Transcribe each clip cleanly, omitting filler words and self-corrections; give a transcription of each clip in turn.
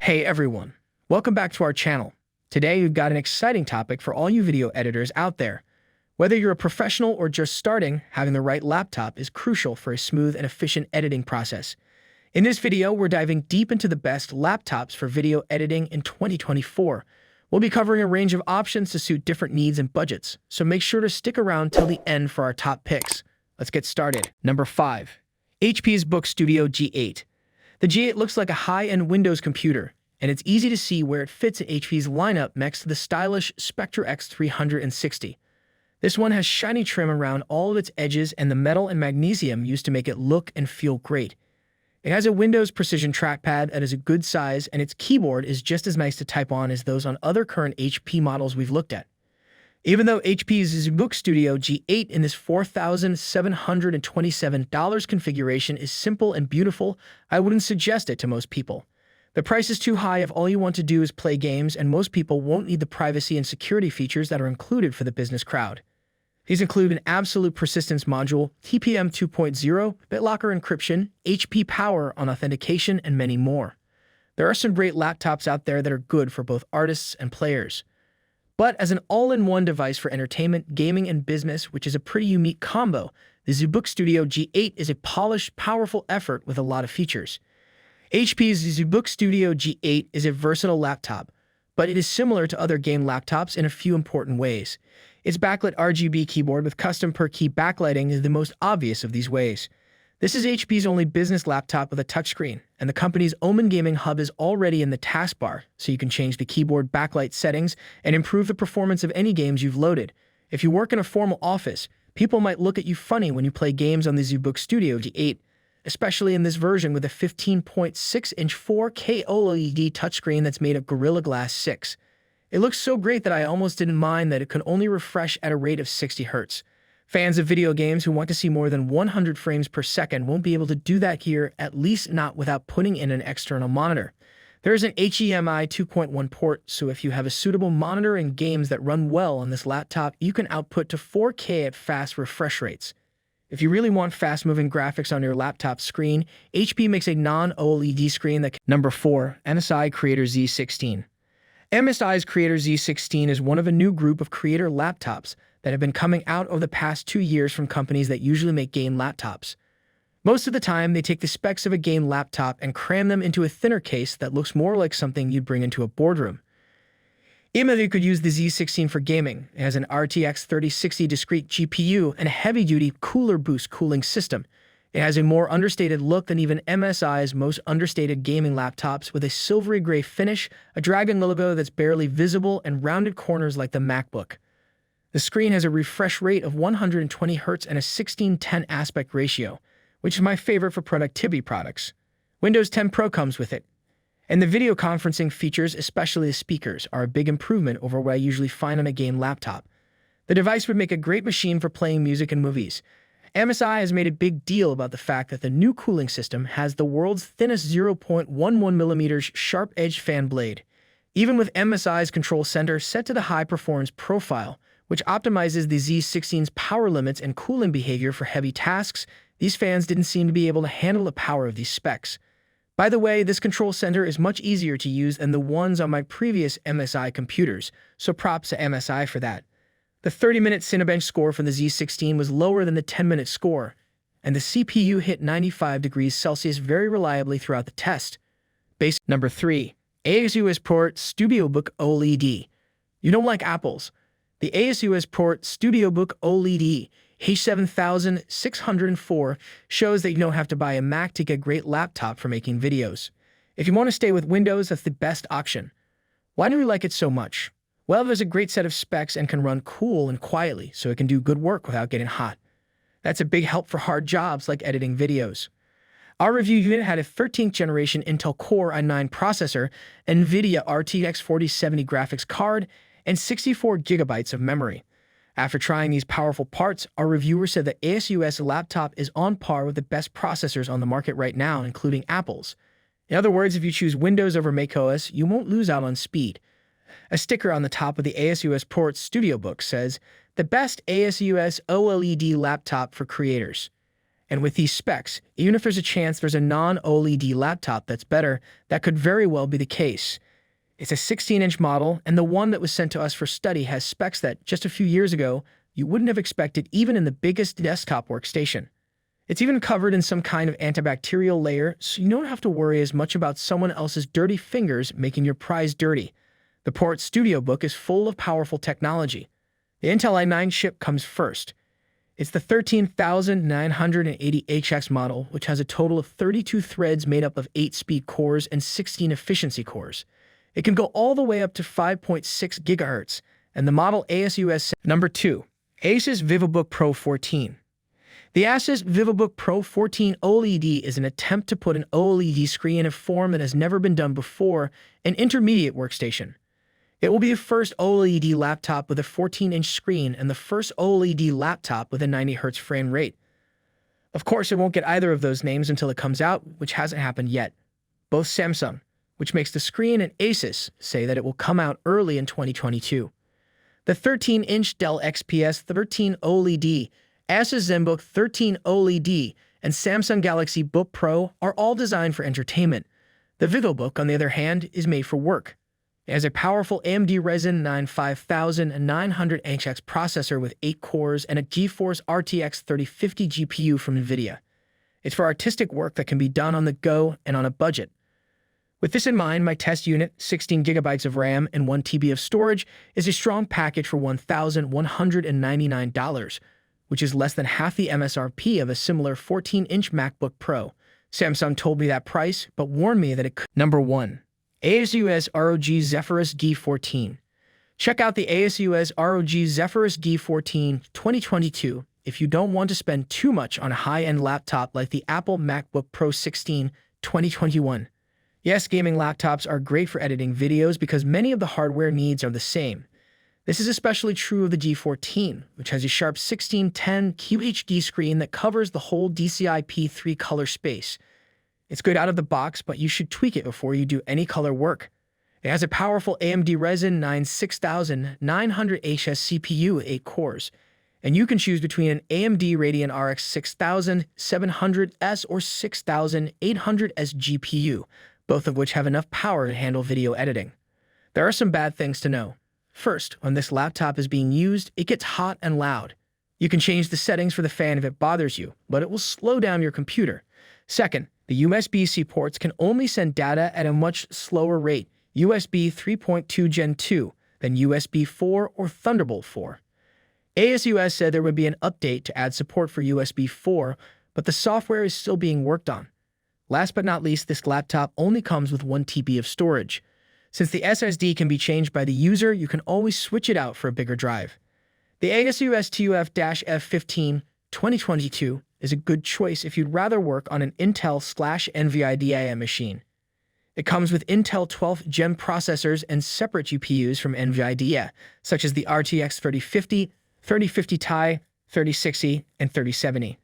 Hey everyone, welcome back to our channel. Today we've got an exciting topic for all you video editors out there. Whether you're a professional or just starting, having the right laptop is crucial for a smooth and efficient editing process. In this video, we're diving deep into the best laptops for video editing in 2024. We'll be covering a range of options to suit different needs and budgets, so make sure to stick around till the end for our top picks. Let's get started. Number 5. HP's Book Studio G8. The G8 looks like a high-end Windows computer, and it's easy to see where it fits in HP's lineup next to the stylish Spectre X360. This one has shiny trim around all of its edges and the metal and magnesium used to make it look and feel great. It has a Windows Precision trackpad that is a good size, and its keyboard is just as nice to type on as those on other current HP models we've looked at. Even though HP's Book Studio G8 in this $4,727 configuration is simple and beautiful, I wouldn't suggest it to most people. The price is too high if all you want to do is play games, and most people won't need the privacy and security features that are included for the business crowd. These include an absolute persistence module, TPM 2.0, BitLocker encryption, HP Power on authentication, and many more. There are some great laptops out there that are good for both artists and players. But as an all-in-one device for entertainment, gaming, and business, which is a pretty unique combo, the ZBook Studio G8 is a polished, powerful effort with a lot of features. HP's ZBook Studio G8 is a versatile laptop, but it is similar to other game laptops in a few important ways. Its backlit RGB keyboard with custom per-key backlighting is the most obvious of these ways. This is HP's only business laptop with a touchscreen, and the company's Omen Gaming Hub is already in the taskbar, so you can change the keyboard backlight settings and improve the performance of any games you've loaded. If you work in a formal office, people might look at you funny when you play games on the ZBook Studio G8, especially in this version with a 15.6-inch 4K OLED touchscreen that's made of Gorilla Glass 6. It looks so great that I almost didn't mind that it could only refresh at a rate of 60 Hz. Fans of video games who want to see more than 100 frames per second won't be able to do that here, at least not without putting in an external monitor. There is an HDMI 2.1 port, so if you have a suitable monitor and games that run well on this laptop, you can output to 4K at fast refresh rates. If you really want fast-moving graphics on your laptop screen, HP makes a non-OLED screen that can... Number 4. MSI Creator Z16. MSI's Creator Z16 is one of a new group of creator laptops that have been coming out over the past 2 years from companies that usually make game laptops. Most of the time, they take the specs of a game laptop and cram them into a thinner case that looks more like something you'd bring into a boardroom. Even though you could use the Z16 for gaming, it has an RTX 3060 discrete GPU and a heavy-duty Cooler Boost cooling system. It has a more understated look than even MSI's most understated gaming laptops, with a silvery gray finish, a dragon logo that's barely visible, and rounded corners like the MacBook. The screen has a refresh rate of 120 Hz and a 16:10 aspect ratio, which is my favorite for productivity products. Windows 10 Pro comes with it. And the video conferencing features, especially the speakers, are a big improvement over what I usually find on a game laptop. The device would make a great machine for playing music and movies. MSI has made a big deal about the fact that the new cooling system has the world's thinnest 0.11mm sharp-edged fan blade. Even with MSI's control center set to the high-performance profile, which optimizes the Z16's power limits and cooling behavior for heavy tasks, these fans didn't seem to be able to handle the power of these specs. By the way, this control center is much easier to use than the ones on my previous MSI computers, so props to MSI for that. The 30-minute Cinebench score for the Z16 was lower than the 10-minute score, and the CPU hit 95 degrees Celsius very reliably throughout the test. Number 3. ASUS Port StudioBook OLED. You don't like apples. The ASUS Port StudioBook OLED H7604 shows that you don't have to buy a Mac to get a great laptop for making videos. If you want to stay with Windows, that's the best option. Why do we like it so much? Well, there's a great set of specs and can run cool and quietly, so it can do good work without getting hot. That's a big help for hard jobs like editing videos. Our review unit had a 13th generation Intel Core i9 processor, NVIDIA RTX 4070 graphics card, and 64 gigabytes of memory. After trying these powerful parts, our reviewer said that ASUS laptop is on par with the best processors on the market right now, including Apple's. In other words, if you choose Windows over macOS, you won't lose out on speed. A sticker on the top of the ASUS Port StudioBook says, "The best ASUS OLED laptop for creators." And with these specs, even if there's a chance there's a non-OLED laptop that's better, that could very well be the case. It's a 16-inch model, and the one that was sent to us for study has specs that, just a few years ago, you wouldn't have expected even in the biggest desktop workstation. It's even covered in some kind of antibacterial layer, so you don't have to worry as much about someone else's dirty fingers making your prize dirty. The Port Studio Book is full of powerful technology. The Intel i9 chip comes first. It's the 13980HX model, which has a total of 32 threads made up of 8 speed cores and 16 efficiency cores. It can go all the way up to 5.6 GHz, and the model ASUS. Number 2. Asus VivoBook Pro 14. The Asus VivoBook Pro 14 OLED is an attempt to put an OLED screen in a form that has never been done before, an intermediate workstation. It will be the first OLED laptop with a 14-inch screen and the first OLED laptop with a 90Hz frame rate. Of course, it won't get either of those names until it comes out, which hasn't happened yet. Both Samsung, which makes the screen, and Asus say that it will come out early in 2022. The 13-inch Dell XPS 13 OLED, Asus ZenBook 13 OLED, and Samsung Galaxy Book Pro are all designed for entertainment. The VivoBook, on the other hand, is made for work. It has a powerful AMD Ryzen 9 5900HX processor with 8 cores and a GeForce RTX 3050 GPU from NVIDIA. It's for artistic work that can be done on the go and on a budget. With this in mind, my test unit, 16 GB of RAM and 1 TB of storage, is a strong package for $1,199, which is less than half the MSRP of a similar 14-inch MacBook Pro. Samsung told me that price, but warned me that it could. Number 1. ASUS ROG Zephyrus G14. Check out the ASUS ROG Zephyrus G14 2022 if you don't want to spend too much on a high-end laptop like the Apple MacBook Pro 16 2021. Yes, gaming laptops are great for editing videos because many of the hardware needs are the same. This is especially true of the G14, which has a sharp 1610 QHD screen that covers the whole DCI-P3 color space. It's good out of the box, but you should tweak it before you do any color work. It has a powerful AMD Ryzen 9 6900HS CPU with 8 cores, and you can choose between an AMD Radeon RX 6700S or 6800S GPU, both of which have enough power to handle video editing. There are some bad things to know. First, when this laptop is being used, it gets hot and loud. You can change the settings for the fan if it bothers you, but it will slow down your computer. Second, the USB-C ports can only send data at a much slower rate, USB 3.2 Gen 2, than USB 4 or Thunderbolt 4. ASUS said there would be an update to add support for USB 4, but the software is still being worked on. Last but not least, this laptop only comes with 1 TB of storage. Since the SSD can be changed by the user, you can always switch it out for a bigger drive. The ASUS TUF-F15 2022 is a good choice if you'd rather work on an Intel/NVIDIA machine. It comes with Intel 12th Gen processors and separate GPUs from NVIDIA, such as the RTX 3050, 3050 Ti, 3060, and 3070.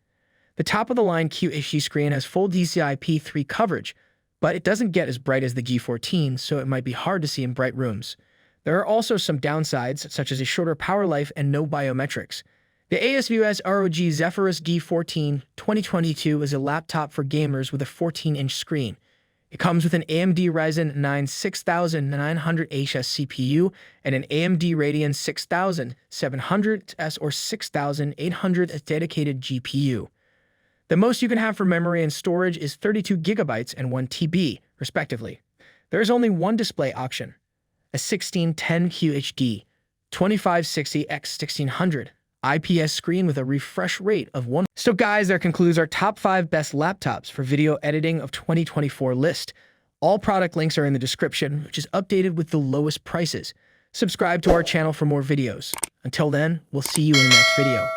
The top-of-the-line QHD screen has full DCI-P3 coverage, but it doesn't get as bright as the G14, so it might be hard to see in bright rooms. There are also some downsides, such as a shorter power life and no biometrics. The ASUS ROG Zephyrus G14 2022 is a laptop for gamers with a 14-inch screen. It comes with an AMD Ryzen 9 6900HS CPU and an AMD Radeon 6700S or 6800S dedicated GPU. The most you can have for memory and storage is 32 GB and 1 TB, respectively. There is only one display option, a 1610 QHD 2560x1600 IPS screen with a refresh rate of 1. So guys, that concludes our top 5 best laptops for video editing of 2024 list. All product links are in the description, which is updated with the lowest prices. Subscribe to our channel for more videos. Until then, we'll see you in the next video.